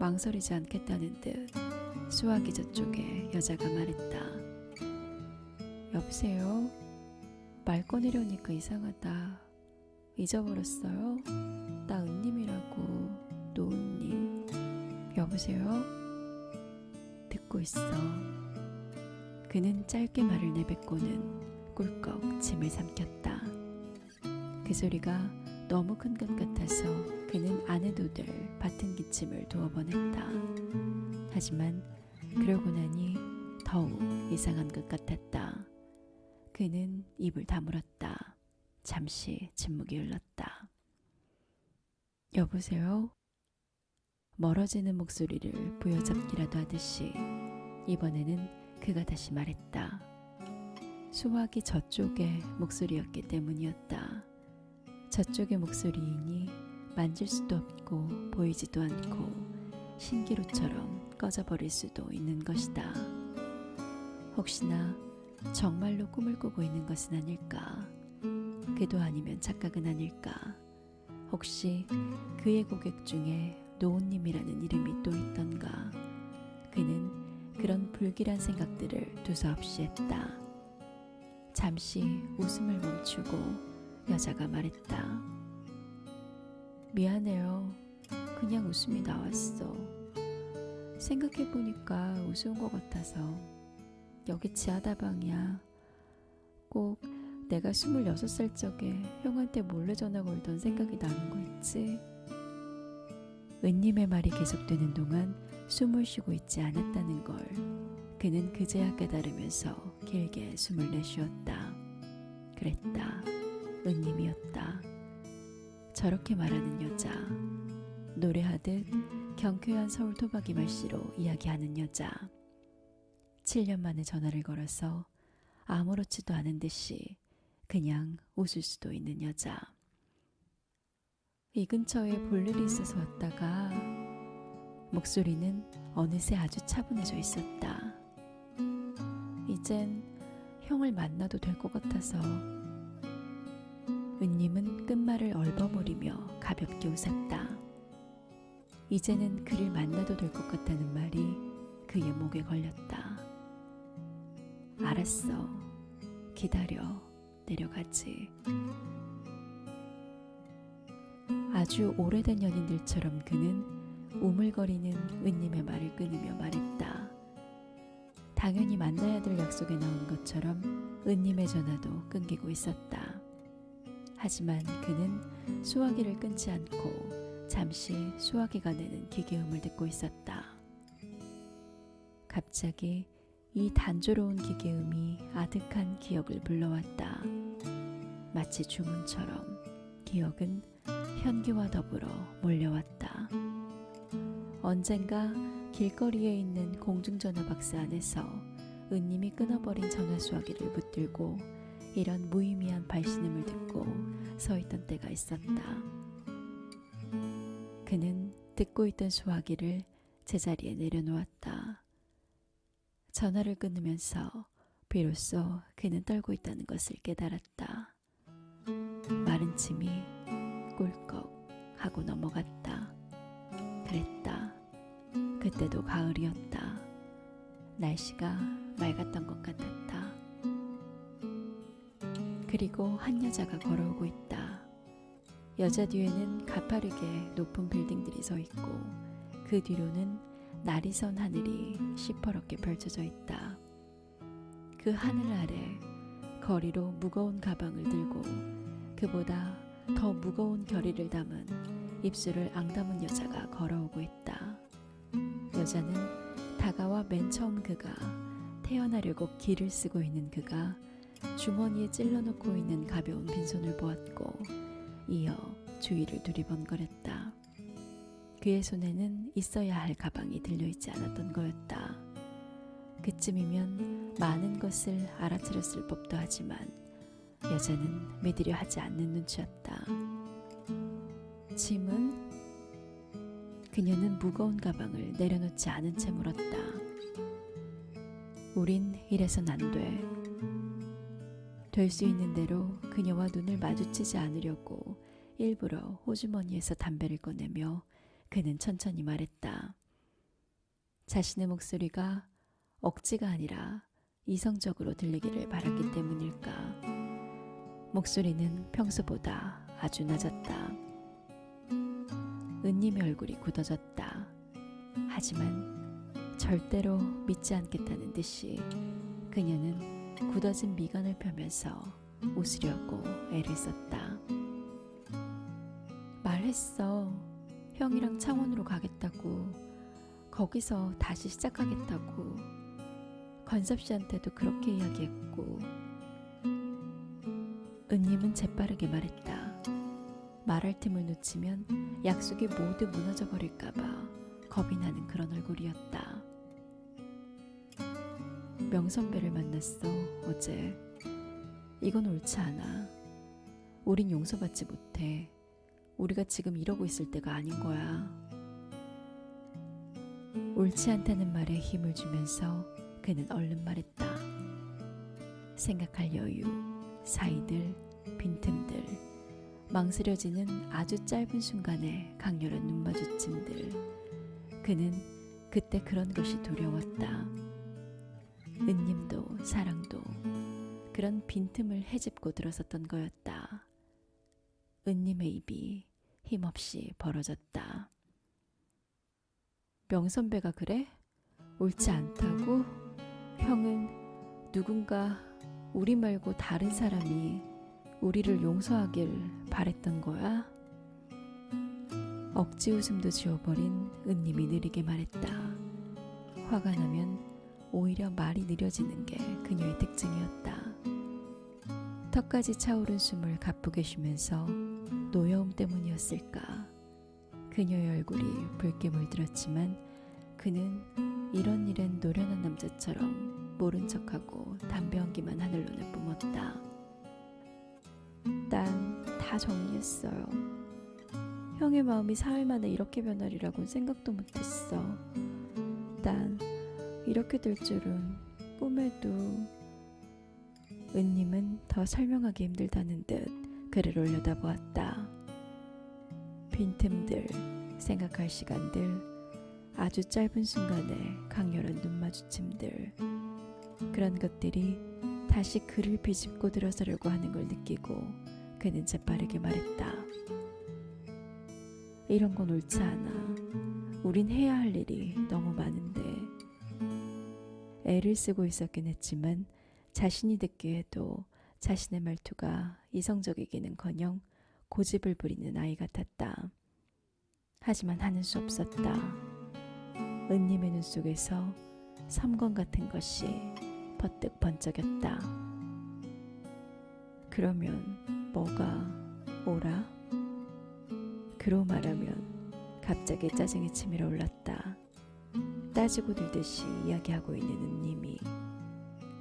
망설이지 않겠다는 듯 수화기 저쪽에 여자가 말했다. 여보세요? 말 꺼내려니까 이상하다. 잊어버렸어요? 나 은님이라고. 노은님. 여보세요? 듣고 있어. 그는 짧게 말을 내뱉고는 꿀꺽 침을 삼켰다. 그 소리가 너무 큰 것 같아서 그는 안 해도 될 밭은 기침을 두어 번 했다. 하지만 그러고 나니 더욱 이상한 것 같았다. 그는 입을 다물었다. 잠시 침묵이 흘렀다. 여보세요? 멀어지는 목소리를 부여잡기라도 하듯이 이번에는 그가 다시 말했다. 수화기 저쪽의 목소리였기 때문이었다. 저쪽의 목소리이니 만질 수도 없고 보이지도 않고 신기루처럼 꺼져버릴 수도 있는 것이다. 혹시나 정말로 꿈을 꾸고 있는 것은 아닐까? 그도 아니면 착각은 아닐까? 혹시 그의 고객 중에 노은님이라는 이름이 또 있던가? 그는 그런 불길한 생각들을 두서없이 했다. 잠시 웃음을 멈추고 여자가 말했다. 미안해요. 그냥 웃음이 나왔어. 생각해보니까 우스운 것 같아서. 여기 지하다방이야. 꼭 내가 26살 적에 형한테 몰래 전화 걸던 생각이 나는 거 있지? 은님의 말이 계속되는 동안 숨을 쉬고 있지 않았다는 걸 그는 그제야 깨달으면서 길게 숨을 내쉬었다. 그랬다. 은님이었다. 저렇게 말하는 여자. 노래하듯 경쾌한 서울 토박이 말씨로 이야기하는 여자. 7년 만에 전화를 걸어서 아무렇지도 않은 듯이 그냥 웃을 수도 있는 여자. 이 근처에 볼 일이 있어서 왔다가. 목소리는 어느새 아주 차분해져 있었다. 이젠 형을 만나도 될 것 같아서. 은님은 끝말을 얼버무리며 가볍게 웃었다. 이제는 그를 만나도 될 것 같다는 말이 그의 목에 걸렸다. 알았어. 기다려. 내려가지. 아주 오래된 연인들처럼 그는 우물거리는 은님의 말을 끊으며 말했다. 당연히 만나야 될 약속에 나온 것처럼 은님의 전화도 끊기고 있었다. 하지만 그는 수화기를 끊지 않고 잠시 수화기가 내는 기계음을 듣고 있었다. 갑자기 이 단조로운 기계음이 아득한 기억을 불러왔다. 마치 주문처럼 기억은 현기와 더불어 몰려왔다. 언젠가 길거리에 있는 공중전화 박스 안에서 은님이 끊어버린 전화 수화기를 붙들고 이런 무의미한 발신음을 듣고 서 있던 때가 있었다. 그는 듣고 있던 수화기를 제자리에 내려놓았다. 전화를 끊으면서 비로소 그는 떨고 있다는 것을 깨달았다. 마른 침이 꿀꺽 하고 넘어갔다. 그랬다. 그때도 가을이었다. 날씨가 맑았던 것 같았다. 그리고 한 여자가 걸어오고 있다. 여자 뒤에는 가파르게 높은 빌딩들이 서 있고 그 뒤로는 날이 선 하늘이 시퍼렇게 펼쳐져 있다. 그 하늘 아래 거리로 무거운 가방을 들고 그보다 더 무거운 결의를 담은 입술을 앙담은 여자가 걸어오고 있다. 여자는 다가와 맨 처음 그가 태어나려고 기를 쓰고 있는 그가 주머니에 찔러놓고 있는 가벼운 빈손을 보았고 이어 주위를 두리번거렸다. 그의 손에는 있어야 할 가방이 들려있지 않았던 거였다. 그쯤이면 많은 것을 알아차렸을 법도 하지만 여자는 믿으려 하지 않는 눈치였다. 짐은? 그녀는 무거운 가방을 내려놓지 않은 채 물었다. 우린 이래선 안 돼. 될 수 있는 대로 그녀와 눈을 마주치지 않으려고 일부러 호주머니에서 담배를 꺼내며 그는 천천히 말했다. 자신의 목소리가 억지가 아니라 이성적으로 들리기를 바랐기 때문일까. 목소리는 평소보다 아주 낮았다. 은님의 얼굴이 굳어졌다. 하지만 절대로 믿지 않겠다는 듯이 그녀는 굳어진 미간을 펴면서 웃으려고 애를 썼다. 말했어. 형이랑 창원으로 가겠다고. 거기서 다시 시작하겠다고. 건섭 씨한테도 그렇게 이야기했고. 은님은 재빠르게 말했다. 말할 틈을 놓치면 약속이 모두 무너져 버릴까봐 겁이 나는 그런 얼굴이었다. 명선배를 만났어, 어제. 이건 옳지 않아. 우린 용서받지 못해. 우리가 지금 이러고 있을 때가 아닌 거야. 옳지 않다는 말에 힘을 주면서 그는 얼른 말했다. 생각할 여유, 사이들, 빈틈들, 망설여지는 아주 짧은 순간의 강렬한 눈마주침들. 그는 그때 그런 것이 두려웠다. 은님도 사랑도 그런 빈틈을 헤집고 들어섰던 거였다. 은님의 입이 힘없이 벌어졌다. 명선배가 그래? 옳지 않다고? 형은 누군가 우리 말고 다른 사람이 우리를 용서하길 바랬던 거야? 억지 웃음도 지워버린 은님이 느리게 말했다. 화가 나면 오히려 말이 느려지는 게 그녀의 특징이었다. 턱까지 차오른 숨을 가쁘게 쉬면서 노여움 때문이었을까. 그녀의 얼굴이 붉게 물들었지만 그는 이런 일엔 노련한 남자처럼 모른 척하고 담배 연기만 하늘로 내뿜었다. 난 다 정리했어요. 형의 마음이 사흘 만에 이렇게 변하리라고는 생각도 못했어. 난 이렇게 될 줄은 꿈에도. 은님은 더 설명하기 힘들다는 듯 그를 올려다보았다. 빈틈들, 생각할 시간들, 아주 짧은 순간의 강렬한 눈마주침들, 그런 것들이 다시 그를 비집고 들어서려고 하는 걸 느끼고 그는 재빠르게 말했다. 이런 건 옳지 않아. 우린 해야 할 일이 너무 많은데. 애를 쓰고 있었긴 했지만 자신이 듣기에도 자신의 말투가 이성적이기는커녕 고집을 부리는 아이 같았다. 하지만 하는 수 없었다. 은님의 눈 속에서 섬광 같은 것이 퍼뜩 번쩍였다. 그러면 뭐가 오라? 그로 말하면 갑자기 짜증이 치밀어 올랐다. 따지고 들듯이 이야기하고 있는 은님이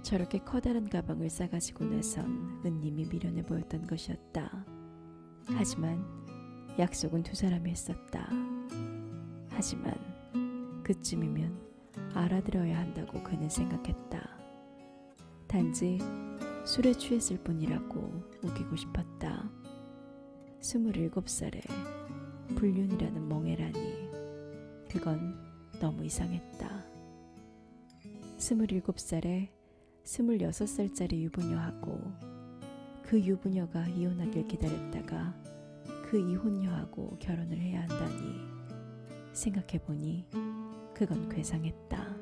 저렇게 커다란 가방을 싸가지고 나선 은님이 미련해 보였던 것이었다. 하지만 약속은 두 사람이 했었다. 하지만 그쯤이면 알아들어야 한다고 그는 생각했다. 단지 술에 취했을 뿐이라고 우기고 싶었다. 27살에 불륜이라는 멍해라니. 그건 너무 이상했다. 27살에 26살짜리 유부녀하고 그 유부녀가 이혼하길 기다렸다가 그 이혼녀하고 결혼을 해야 한다니. 생각해보니 그건 괴상했다.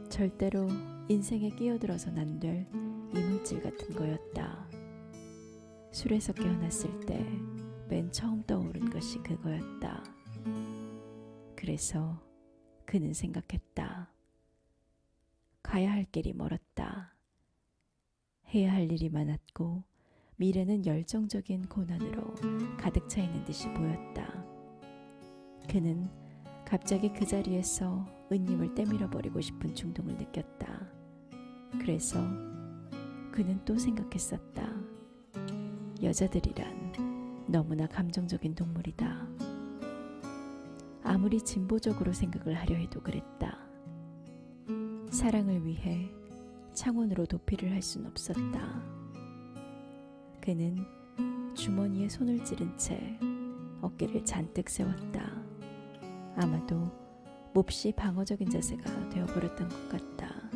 절대로 인생에 끼어들어선 안 될 이물질 같은 거였다. 술에서 깨어났을 때 맨 처음 떠오른 것이 그거였다. 그래서 그는 생각했다. 가야 할 길이 멀었다. 해야 할 일이 많았고 미래는 열정적인 고난으로 가득 차 있는 듯이 보였다. 그는 갑자기 그 자리에서 은님을 떼밀어버리고 싶은 충동을 느꼈다. 그래서 그는 또 생각했었다. 여자들이란 너무나 감정적인 동물이다. 아무리 진보적으로 생각을 하려 해도 그랬다. 사랑을 위해 창원으로 도피를 할 순 없었다. 그는 주머니에 손을 찌른 채 어깨를 잔뜩 세웠다. 아마도 몹시 방어적인 자세가 되어버렸던 것 같다.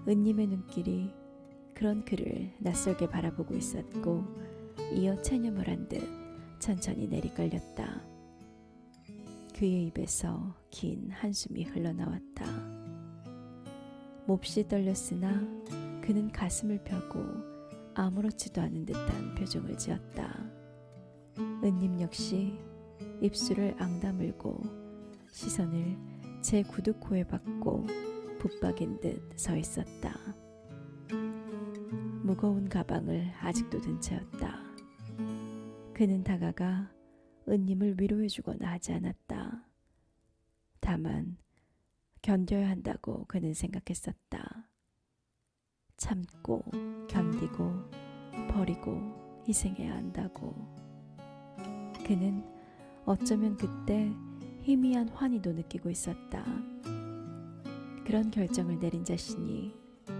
은님의 눈길이 그런 그를 낯설게 바라보고 있었고 이어 체념을 한 듯 천천히 내리깔렸다. 그의 입에서 긴 한숨이 흘러나왔다. 몹시 떨렸으나 그는 가슴을 펴고 아무렇지도 않은 듯한 표정을 지었다. 은님 역시 입술을 앙다물고 시선을 제 구두코에 받고 붙박인 듯 서 있었다. 무거운 가방을 아직도 든 채였다. 그는 다가가 은님을 위로해주거나 하지 않았다. 다만 견뎌야 한다고 그는 생각했었다. 참고 견디고 버리고 희생해야 한다고. 그는 어쩌면 그때 희미한 환희도 느끼고 있었다. 그런 결정을 내린 자신이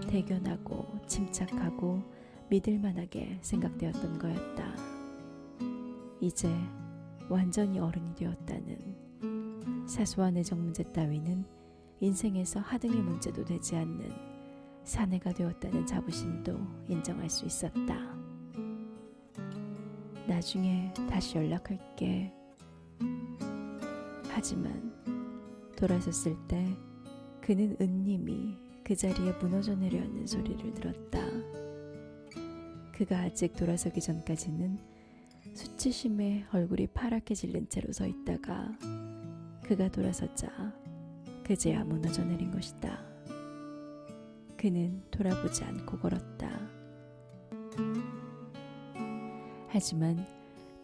대견하고 침착하고 믿을만하게 생각되었던 거였다. 이제 완전히 어른이 되었다는 사소한 애정 문제 따위는 인생에서 하등의 문제도 되지 않는 사내가 되었다는 자부심도 인정할 수 있었다. 나중에 다시 연락할게. 하지만 돌아섰을 때 그는 은님이 그 자리에 무너져 내려앉는 소리를 들었다. 그가 아직 돌아서기 전까지는 수치심에 얼굴이 파랗게 질린 채로 서 있다가 그가 돌아서자 그제야 무너져 내린 것이다. 그는 돌아보지 않고 걸었다. 하지만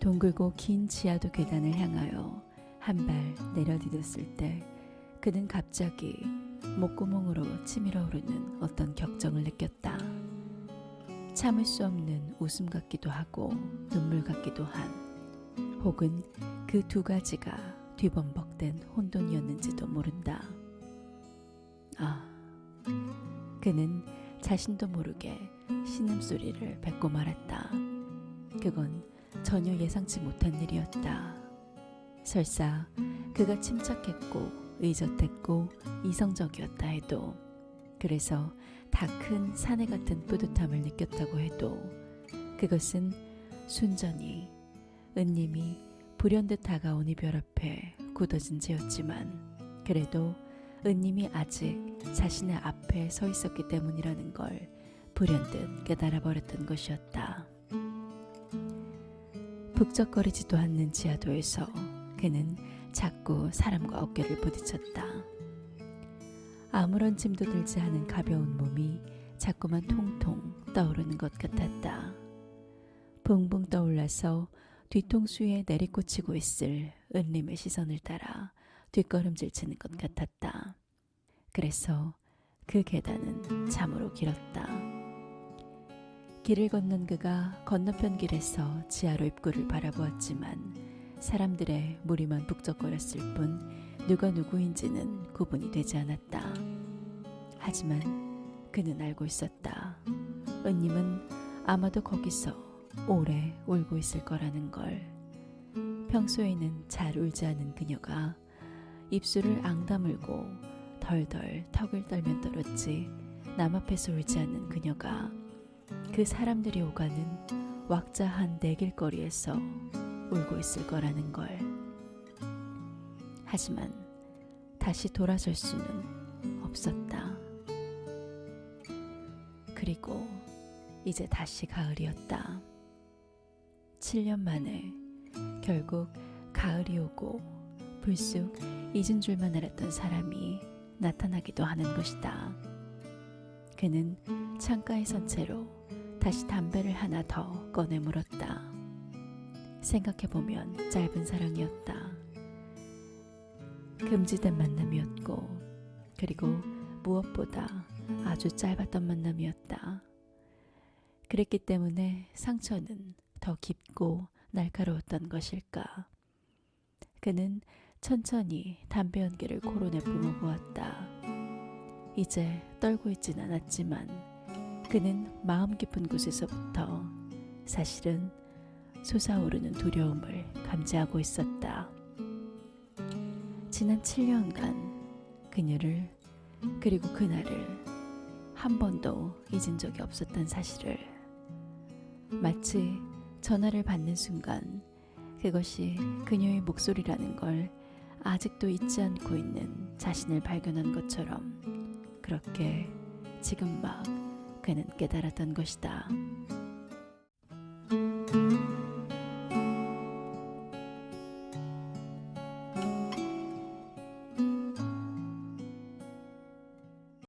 동글고 긴 지하도 계단을 향하여 한 발 내려디뎠을 때 그는 갑자기 목구멍으로 치밀어 오르는 어떤 격정을 느꼈다. 참을 수 없는 웃음 같기도 하고 눈물 같기도 한, 혹은 그 두 가지가 뒤범벅된 혼돈이었는지도 모른다. 그는 자신도 모르게 신음소리를 뱉고 말았다. 그건 전혀 예상치 못한 일이었다. 설사 그가 침착했고 의젓했고 이성적이었다 해도, 그래서 다 큰 사내 같은 뿌듯함을 느꼈다고 해도, 그것은 순전히 은님이 불현듯 다가온 이별 앞에 굳어진 채였지만, 그래도 은님이 아직 자신의 앞에 서 있었기 때문이라는 걸 불현듯 깨달아 버렸던 것이었다. 북적거리지도 않는 지하도에서 그는 자꾸 사람과 어깨를 부딪혔다. 아무런 짐도 들지 않은 가벼운 몸이 자꾸만 통통 떠오르는 것 같았다. 붕붕 떠올라서 뒤통수에 내리꽂히고 있을 은림의 시선을 따라 뒷걸음질 치는 것 같았다. 그래서 그 계단은 참으로 길었다. 길을 건넌 그가 건너편 길에서 지하로 입구를 바라보았지만 사람들의 무리만 북적거렸을 뿐 누가 누구인지는 구분이 되지 않았다. 하지만 그는 알고 있었다. 은님은 아마도 거기서 오래 울고 있을 거라는 걸. 평소에는 잘 울지 않은 그녀가 입술을 앙다물고 덜덜 턱을 떨면 떨었지 남 앞에서 울지 않는 그녀가 그 사람들이 오가는 왁자한 내길거리에서 울고 있을 거라는 걸. 하지만 다시 돌아설 수는 없었다. 그리고 이제 다시 가을이었다. 7년 만에 결국 가을이 오고 불쑥 잊은 줄만 알았던 사람이 나타나기도 하는 것이다. 그는 창가에 선 채로 다시 담배를 하나 더 꺼내 물었다. 생각해보면 짧은 사랑이었다. 금지된 만남이었고, 그리고 무엇보다 아주 짧았던 만남이었다. 그랬기 때문에 상처는 더 깊고 날카로웠던 것일까. 그는 천천히 담배 연기를 코로 내뿜어 보았다. 이제 떨고 있진 않았지만 그는 마음 깊은 곳에서부터 사실은 솟아오르는 두려움을 감지하고 있었다. 지난 7년간 그녀를 그리고 그날을 한 번도 잊은 적이 없었던 사실을, 마치 전화를 받는 순간 그것이 그녀의 목소리라는 걸 아직도 잊지 않고 있는 자신을 발견한 것처럼, 그렇게 지금 막 그는 깨달았던 것이다.